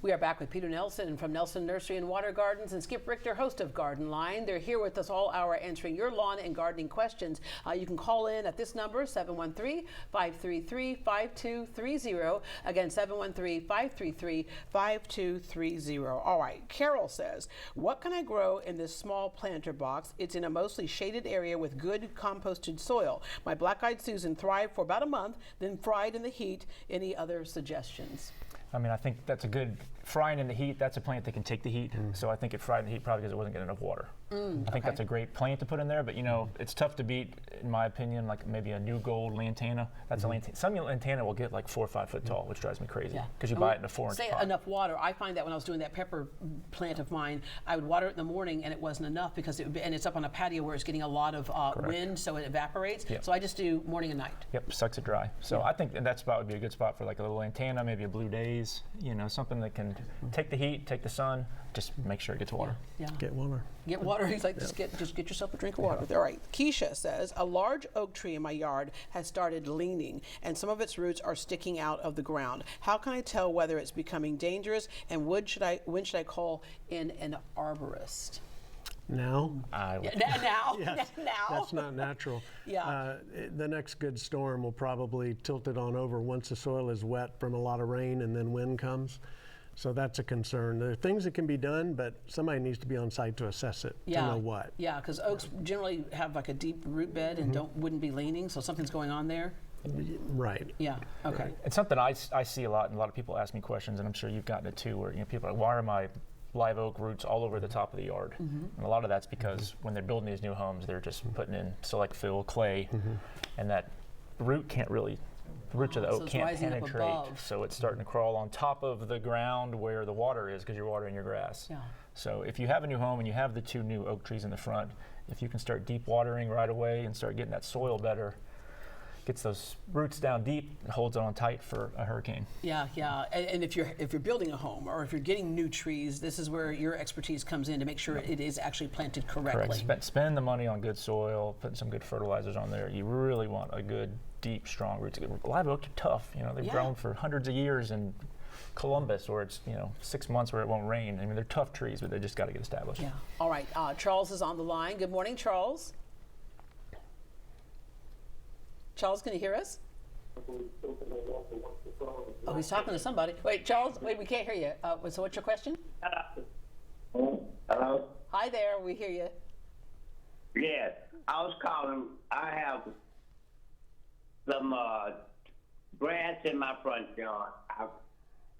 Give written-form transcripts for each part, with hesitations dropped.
We are back with Peter Nelson from Nelson Nursery and Water Gardens and Skip Richter, host of GardenLine. They're here with us all hour answering your lawn and gardening questions. You can call in at this number, 713-533-5230. Again, 713-533-5230. All right, Carol says, what can I grow in this small planter box? It's in a mostly shaded area with good composted soil. My black-eyed Susan thrived for about a month, then fried in the heat. Any other suggestions? I mean, I think that's a good, frying in the heat, that's a plant that can take the heat. So I think it fried in the heat probably because it wasn't getting enough water. I think that's a great plant to put in there, but you know, it's tough to beat, in my opinion, like maybe a new gold lantana. That's a lantana. Some lantana will get like 4 or 5 foot tall, which drives me crazy because you buy it in a 4-inch pot. Say enough water. I find that when I was doing that pepper plant of mine, I would water it in the morning and it wasn't enough because and it's up on a patio where it's getting a lot of wind, so it evaporates. So I just do morning and night. Yep, sucks it dry. So I think that spot would be a good spot for like a little lantana, maybe a blue days, you know, something that can take the heat, take the sun, just make sure it gets water. Get water. Get water. He's like, just get yourself a drink of water. All right. Keisha says, a large oak tree in my yard has started leaning and some of its roots are sticking out of the ground. How can I tell whether it's becoming dangerous, and when should I call in an arborist? Now? Now. Yes, now. that's not natural. The next good storm will probably tilt it on over once the soil is wet from a lot of rain and then wind comes. So that's a concern. There are things that can be done, but somebody needs to be on site to assess it to know what. Yeah, because oaks generally have like a deep root bed and wouldn't be leaning, so something's going on there. Right. Yeah. Okay. It's something I see a lot, and a lot of people ask me questions, and I'm sure you've gotten it too, where people are like, why are my live oak roots all over the top of the yard? And a lot of that's because when they're building these new homes, they're just putting in select fill, clay, and that root can't really, the roots of the oak can't penetrate, so it's starting to crawl on top of the ground where the water is because you're watering your grass. So if you have a new home and you have the 2 new oak trees in the front, if you can start deep watering right away and start getting that soil better, gets those roots down deep and holds it on tight for a hurricane. And if you're building a home or if you're getting new trees, this is where your expertise comes in to make sure it is actually planted correctly. Correct. Spend the money on good soil, putting some good fertilizers on there. You really want a good, deep, strong roots. Live oaks are tough. You know, they've grown for hundreds of years in Columbus, where it's 6 months where it won't rain. I mean, they're tough trees, but they just got to get established. All right. Charles is on the line. Good morning, Charles. Charles, can you hear us? Oh, he's talking to somebody. Wait, Charles, we can't hear you. So what's your question? Hello? Hi there, we hear you. Yes, I was calling. I have some grass in my front yard.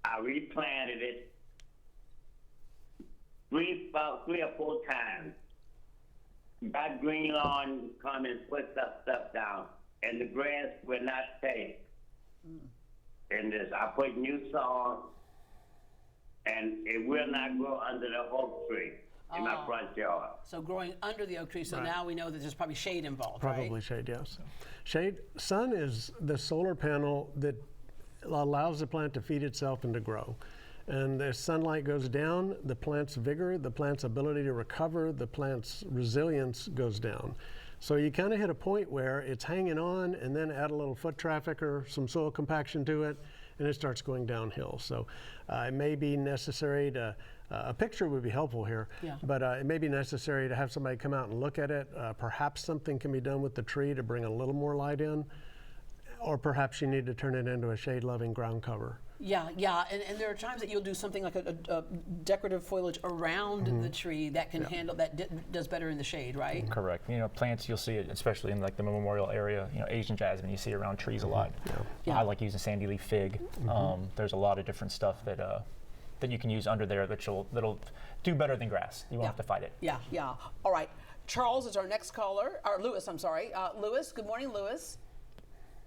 I replanted it about 3 or 4 times. Got green lawn, come and put stuff down. And the grass will not take. And I put new soil, and it will not grow under the oak tree in my front yard. So growing under the oak tree, so now we know that there's probably shade involved, Probably shade, yes. Shade, sun is the solar panel that allows the plant to feed itself and to grow. And as sunlight goes down, the plant's vigor, the plant's ability to recover, the plant's resilience goes down. So you kind of hit a point where it's hanging on, and then add a little foot traffic or some soil compaction to it, and it starts going downhill. So it may be necessary to, a picture would be helpful here, but it may be necessary to have somebody come out and look at it. Perhaps something can be done with the tree to bring a little more light in, or perhaps you need to turn it into a shade-loving ground cover. And there are times that you'll do something like a decorative foliage around the tree that can handle, that does better in the shade, right? Correct. You know, plants, you'll see it, especially in like the memorial area, Asian jasmine, you see around trees a lot. I like using sandy leaf fig. There's a lot of different stuff that you can use under there that'll do better than grass. You won't have to fight it. All right. Charles is our next caller, or Lewis, I'm sorry. Lewis, good morning, Lewis.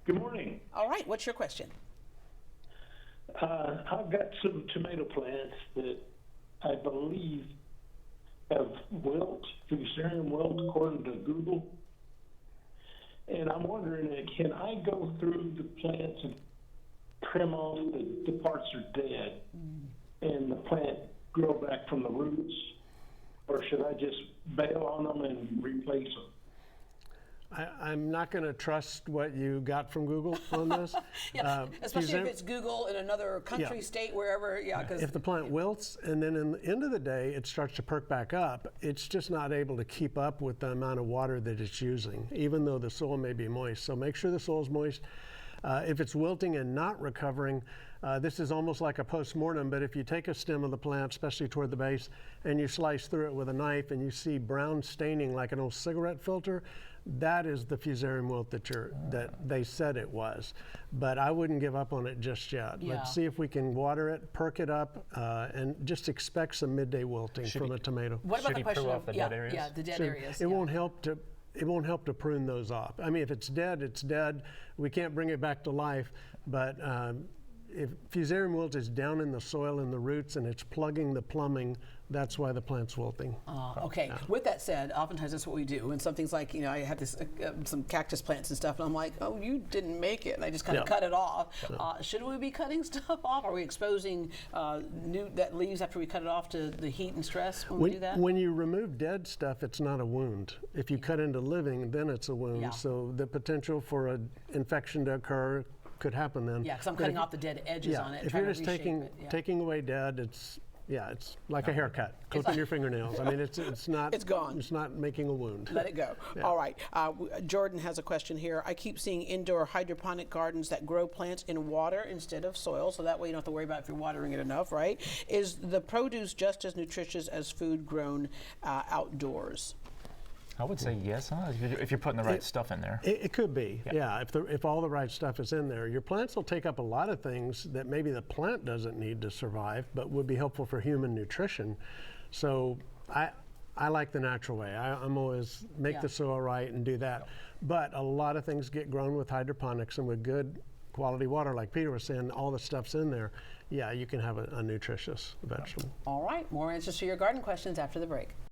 Good morning. All right, what's your question? I've got some tomato plants that I believe have wilt, fusarium wilt, according to Google. And I'm wondering, can I go through the plants and trim off the parts that are dead and the plant grow back from the roots? Or should I just bail on them and replace them? I'm not going to trust what you got from Google on this. Yeah, especially if fusarium- it's Google in another country, Yeah. state, wherever. Yeah, because If the plant wilts and then in the end of the day it starts to perk back up, it's just not able to keep up with the amount of water that it's using, even though the soil may be moist. So make sure the soil is moist. If it's wilting and not recovering, this is almost like a post-mortem, but if you take a stem of the plant, especially toward the base, and you slice through it with a knife and you see brown staining like an old cigarette filter, that is the fusarium wilt that they said it was. But I wouldn't give up on it just yet. Yeah. Let's see if we can water it, perk it up, and just expect some midday wilting from a tomato. what about Should the he question prune of off the dead areas? the dead So areas? It won't help to prune those off. I mean, if it's dead, it's dead. We can't bring it back to life. But if fusarium wilt is down in the soil in the roots and it's plugging the plumbing, that's why the plant's wilting. Okay. With that said, oftentimes that's what we do. And some things like, I have this some cactus plants and stuff, and I'm like, oh, you didn't make it, and I just kind of Yeah. cut it off. Should we be cutting stuff off? Are we exposing that leaves after we cut it off to the heat and stress when we do that? When you remove dead stuff, it's not a wound. If you cut into living, then it's a wound. Yeah. So the potential for an infection to occur could happen then. Yeah, because I'm But cutting if- off the dead edges Yeah, on it. if trying you're to just reshape taking away dead, it's like a haircut, clipping like- your fingernails. I mean, it's not. It's gone. It's not making a wound. Let it go. All right. Jordan has a question here. I keep seeing indoor hydroponic gardens that grow plants in water instead of soil, so that way you don't have to worry about if you're watering it enough, right? Is the produce just as nutritious as food grown outdoors? I would say yes, huh? If you're putting the right stuff in there. It could be, yeah. If all the right stuff is in there, your plants will take up a lot of things that maybe the plant doesn't need to survive, but would be helpful for human nutrition. So I like the natural way. I'm always make the soil right and do that. But a lot of things get grown with hydroponics and with good quality water, like Peter was saying, all the stuff's in there. Yeah, you can have a nutritious vegetable. All right. More answers to your garden questions after the break.